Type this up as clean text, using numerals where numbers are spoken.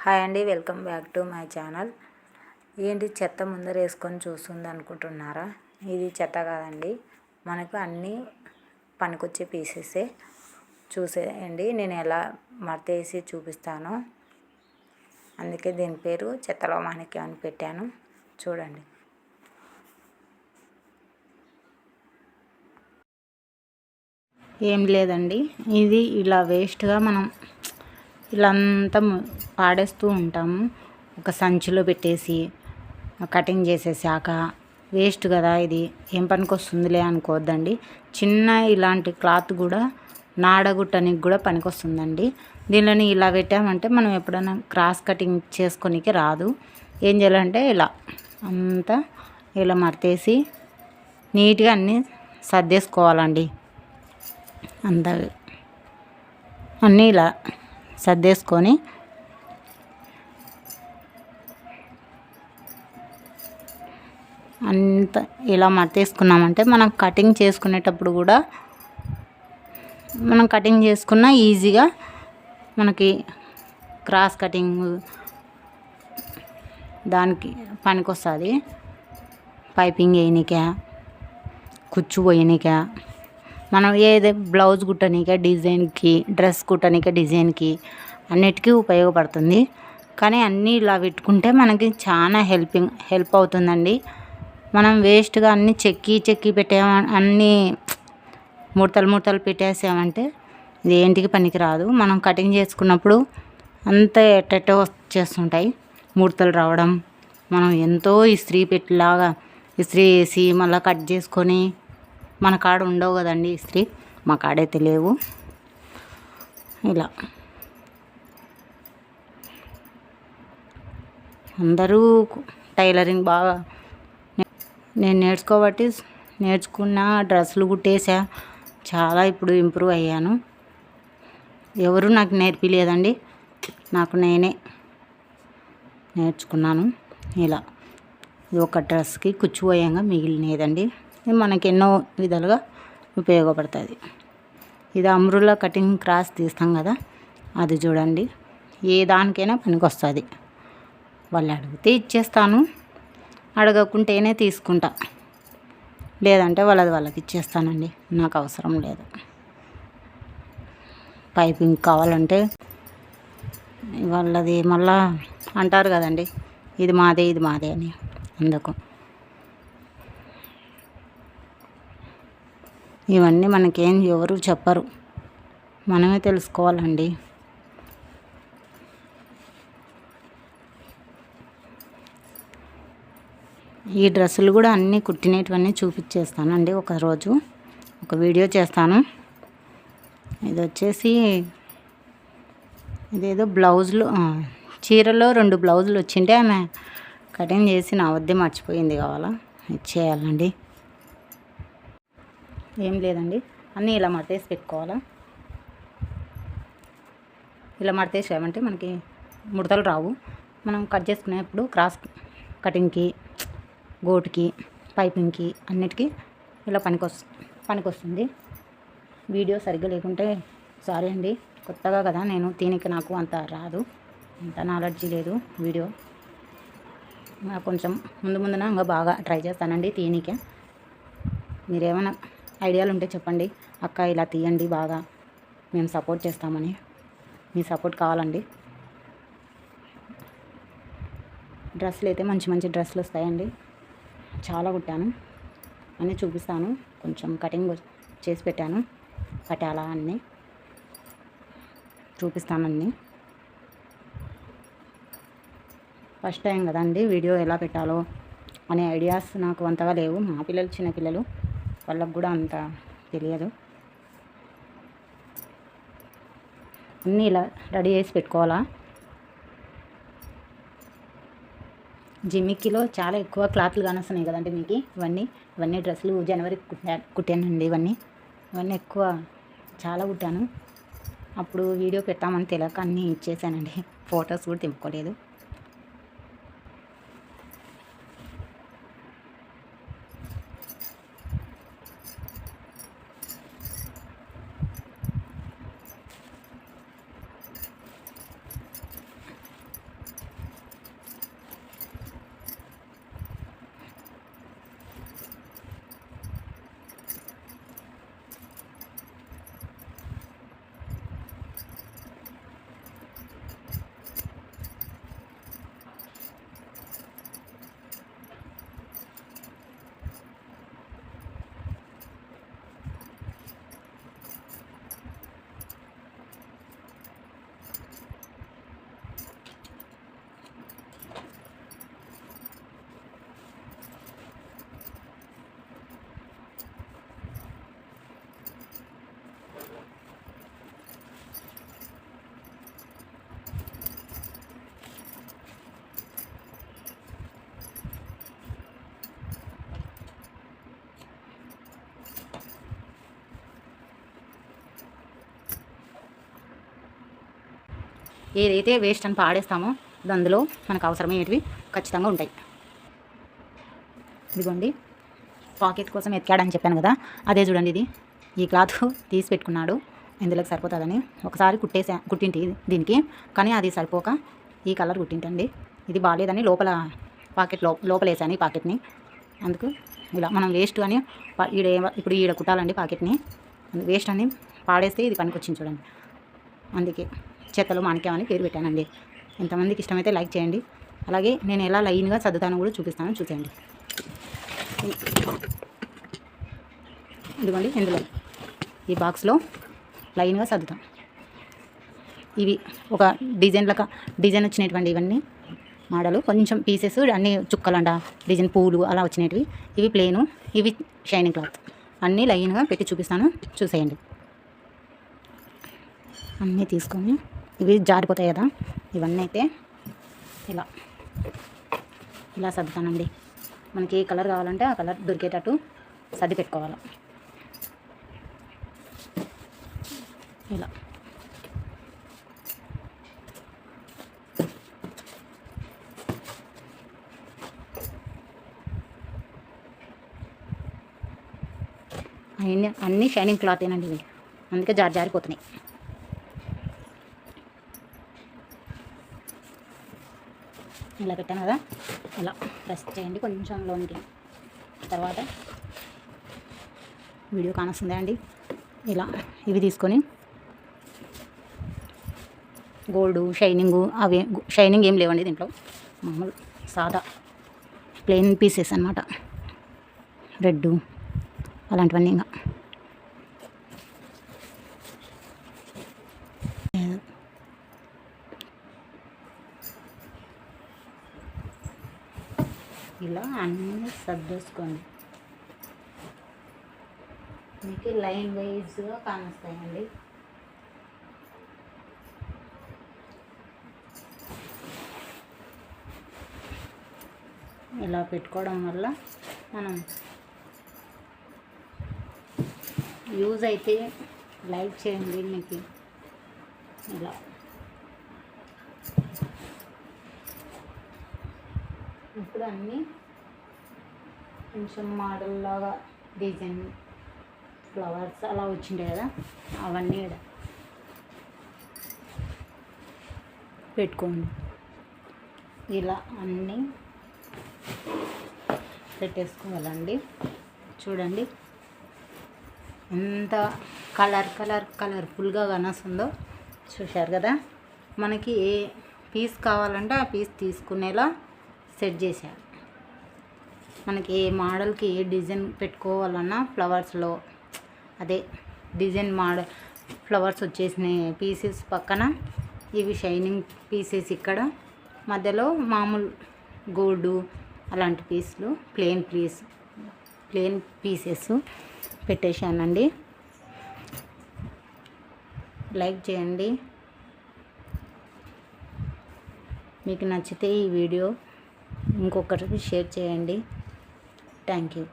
Hi అండి, welcome back to my channel. ఏంటి చెత్త ముందర వేసుకొని చూస్తుంది అనుకుంటున్నారా? ఇది చెత్త కాదండి, మనకు అన్నీ పనికొచ్చే పీసెసే. చూసేయండి, నేను ఎలా మడతేసి చూపిస్తాను. అందుకే దీని పేరు చెత్తలో మాణిక్యం అని పెట్టాను. చూడండి. ఏం లేదండి, ఇది ఇలా వేస్ట్గా మనం ఇలా అంతా పాడేస్తూ ఉంటాము. ఒక సంచిలో పెట్టేసి కటింగ్ చేసేసాక వేస్ట్ కదా, ఇది ఏం పనికి వస్తుందిలే అనుకోవద్దండి. చిన్న ఇలాంటి క్లాత్ కూడా నాడగుట్టనికి కూడా పనికి వస్తుందండి. దీనిని ఇలా పెట్టామంటే మనం ఎప్పుడైనా క్రాస్ కటింగ్ చేసుకోనికి రాదు. ఏం చేయాలంటే ఇలా అంతా ఇలా మడతేసి నీట్గా అన్నీ సర్దేసుకోవాలండి. అంతా అన్నీ ఇలా సర్దేసుకొని అంత ఇలా మడతేసుకున్నామంటే మనం కటింగ్ చేసుకునేటప్పుడు కూడా మనం కటింగ్ చేసుకున్న ఈజీగా మనకి క్రాస్ కటింగ్ దానికి పనికొస్తుంది. పైపింగ్ వేయనిక, కుచ్చు పోయనిక, మనం ఏదో బ్లౌజ్ కుట్టనిక, డిజైన్కి, డ్రెస్ కుట్టనిక, డిజైన్కి అన్నిటికీ ఉపయోగపడుతుంది. కానీ అన్నీ ఇలా పెట్టుకుంటే మనకి చాలా హెల్ప్ అవుతుందండి. మనం వేస్ట్గా అన్నీ చెక్కి పెట్టామ, అన్నీ ముడతలు పెట్టేసామంటే ఇది ఏంటికి పనికి రాదు. మనం కటింగ్ చేసుకున్నప్పుడు అంత ఎట్టెట్టో వచ్చేస్తుంటాయి, ముడతలు రావడం. మనం ఎంతో ఇస్త్రీ పెట్టిలాగా ఇస్త్రీ వేసి మళ్ళీ కట్ చేసుకొని, మన కాడ ఉండవు కదండి ఇస్త్రీ, మా కాడైతే లేవు. ఇలా అందరూ టైలరింగ్ బాగా నేను నేర్చుకున్న డ్రెస్సులు కుట్టేసా, చాలా ఇప్పుడు ఇంప్రూవ్ అయ్యాను. ఎవరు నాకు నేర్పిలేదండి, నాకు నేనే నేర్చుకున్నాను. ఇలా ఇది ఒక డ్రెస్కి కుచ్చు పోయంగా మిగిలినదండి. ఇది మనకి ఎన్నో విధాలుగా ఉపయోగపడుతుంది. ఇది అమ్రుల కటింగ్ క్రాస్ తీస్తాం కదా, అది చూడండి, ఏ దానికైనా పనికి వస్తుంది. వాళ్ళు అడిగితే ఇచ్చేస్తాను, అడగకుంటేనే తీసుకుంటా, లేదంటే వాళ్ళకి ఇచ్చేస్తానండి, నాకు అవసరం లేదు. పైపింగ్ కావాలంటే వాళ్ళది మళ్ళా అంటారు కదండి, ఇది మాదే అని. అందుకు ఇవన్నీ మనకేం ఎవరు చెప్పరు, మనమే తెలుసుకోవాలండి. ఈ డ్రెస్సులు కూడా అన్నీ కుట్టినటువన్నీ చూపించేస్తానండి. ఒకరోజు ఒక వీడియో చేస్తాను. ఇది వచ్చేసి ఇదేదో బ్లౌజులు, చీరలో 2 బ్లౌజులు వచ్చింటే ఆమె కటింగ్ చేసి నా వద్దే మర్చిపోయింది, కావాలా ఇచ్చేయాలండి. ఏం లేదండి, అన్నీ ఇలా మడతేసి పెట్టుకోవాలా. ఇలా మడతేసామంటే మనకి ముడతలు రావు. మనం కట్ చేసుకునేప్పుడు క్రాస్ కటింగ్కి, గోటుకి, పైపింగ్కి అన్నిటికీ ఇలా పనికొస్తుంది. వీడియో సరిగ్గా లేకుంటే సారీ అండి, కొత్తగా కదా నేను, దీనికి నాకు అంత రాదు, అంత నాలెడ్జీ లేదు. వీడియో కొంచెం ముందున ఇంకా బాగా ట్రై చేస్తానండి తీయనికే. మీరేమైనా ఐడియాలు ఉంటే చెప్పండి, అక్క ఇలా తీయండి, బాగా మేము సపోర్ట్ చేస్తామని. మీ సపోర్ట్ కావాలండి. డ్రెస్సులు అయితే మంచి డ్రెస్సులు వస్తాయండి, చాలా కుట్టాను, అన్నీ చూపిస్తాను. కొంచెం కటింగ్ చేసి పెట్టాను, పటాలా అన్నీ చూపిస్తానన్నీ. ఫస్ట్ టైం కదండి వీడియో ఎలా పెట్టాలో అనే ఐడియాస్ నాకు అంతగా లేవు. మా పిల్లలు చిన్నపిల్లలు, వాళ్ళకు కూడా అంత తెలియదు. అన్నీ ఇలా రెడీ చేసి పెట్టుకోవాలా. జిమ్మిక్కిలో చాలా ఎక్కువ క్లాత్లు కానొస్తున్నాయి కదండి మీకు. ఇవన్నీ డ్రెస్సులు జనవరి కుట్టానండి. ఇవన్నీ ఎక్కువ చాలా కుట్టాను. అప్పుడు వీడియో పెట్టామని తెలియక అన్నీ ఇచ్చేసానండి, ఫొటోస్ కూడా తిప్పుకోలేదు. ఏదైతే వేస్ట్ అని పాడేస్తామో అందులో మనకు అవసరమయ్యేటివి ఖచ్చితంగా ఉంటాయి. ఇదిగోండి పాకెట్ కోసం ఎత్కాడని చెప్పాను కదా, అదే చూడండి. ఇది ఈ క్లాత్ తీసి పెట్టుకున్నాడు ఇందులోకి సరిపోతుందని. ఒకసారి కుట్టింటి దీనికి, కానీ అది సరిపోక ఈ కలర్ కుట్టింటండి. ఇది బాగాలేదని లోపల పాకెట్ లోపల వేసాను ఈ పాకెట్ని. అందుకు ఇలా మనం వేస్ట్ అని ఇప్పుడు ఈడ కుట్టాలండి పాకెట్ని. వేస్ట్ అని పాడేస్తే ఇది పనికొచ్చింది చూడండి. అందుకే చెత్తలో మాణిక్యం అని పేరు పెట్టానండి. ఎంతమందికి ఇష్టమైతే లైక్ చేయండి. అలాగే నేను ఎలా లైన్గా సర్దుతానో కూడా చూపిస్తాను, చూసేయండి. ఇదిగోండి ఇందులో ఈ బాక్స్లో లైన్గా సర్దుతాం. ఇవి ఒక డిజైన్ వచ్చినటువంటి ఇవన్నీ మోడలు, కొంచెం పీసెస్ అన్నీ చుక్కలంట డిజైన్ పూలు అలా వచ్చినవి. ఇవి ప్లేను, ఇవి షైనింగ్ క్లాత్. అన్నీ లైన్గా పెట్టి చూపిస్తాను, చూసేయండి. అన్నీ తీసుకొని ఇవి జారిపోతాయి కదా, ఇవన్నీ అయితే ఇలా సర్దుతానండి. మనకి ఏ కలర్ కావాలంటే ఆ కలర్ దొరికేటట్టు సర్ది పెట్టుకోవాలి. ఇలా అన్నీ షైనింగ్ క్లాతేనండి ఇవి, అందుకే జారిపోతున్నాయి. ఇలా పెట్టాను కదా, ఇలా ప్రెస్ చేయండి కొంచెం లోనికి. తర్వాత వీడియో కానొస్తుందా అండి. ఇలా ఇవి తీసుకొని గోల్డ్ షైనింగు అవి షైనింగ్ ఏం లేవండి దీంట్లో, మామూలు సాదా ప్లెయిన్ పీసెస్ అన్నమాట. రెడ్ అలాంటివన్నీ ఇంకా ఇలా అన్నీ సర్దేసుకోండి. మీకు లైన్ వైజ్గా కానొస్తాయండి. ఇలా పెట్టుకోవడం వల్ల మనం యూజ్ అయితే లైక్ చేయండి. మీకు ఇలా ఇప్పుడు అన్నీ కొంచెం మోడల్ లాగా డిజైన్ ఫ్లవర్స్ అలా వచ్చింటాయి కదా, అవన్నీ పెట్టుకోండి. ఇలా అన్నీ పెట్టేసుకోవాలండి. చూడండి ఎంత కలర్ఫుల్గా కనొస్తుందో, చూశారు కదా. మనకి ఏ పీస్ కావాలంటే ఆ పీస్ తీసుకునేలా సెట్ చేశారు. మనకి ఏ మోడల్కి ఏ డిజైన్ పెట్టుకోవాలన్నా ఫ్లవర్స్లో అదే డిజైన్ మోడల్ ఫ్లవర్స్ వచ్చేసిన పీసెస్ పక్కన ఇవి షైనింగ్ పీసెస్, ఇక్కడ మధ్యలో మామూలు గోల్డ్ అలాంటి పీసులు ప్లెయిన్ పీసెస్ పెట్టేశానండి. లైక్ చేయండి. మీకు నచ్చితే ఈ వీడియో ఇంకొకరికి షేర్ చేయండి. Thank you.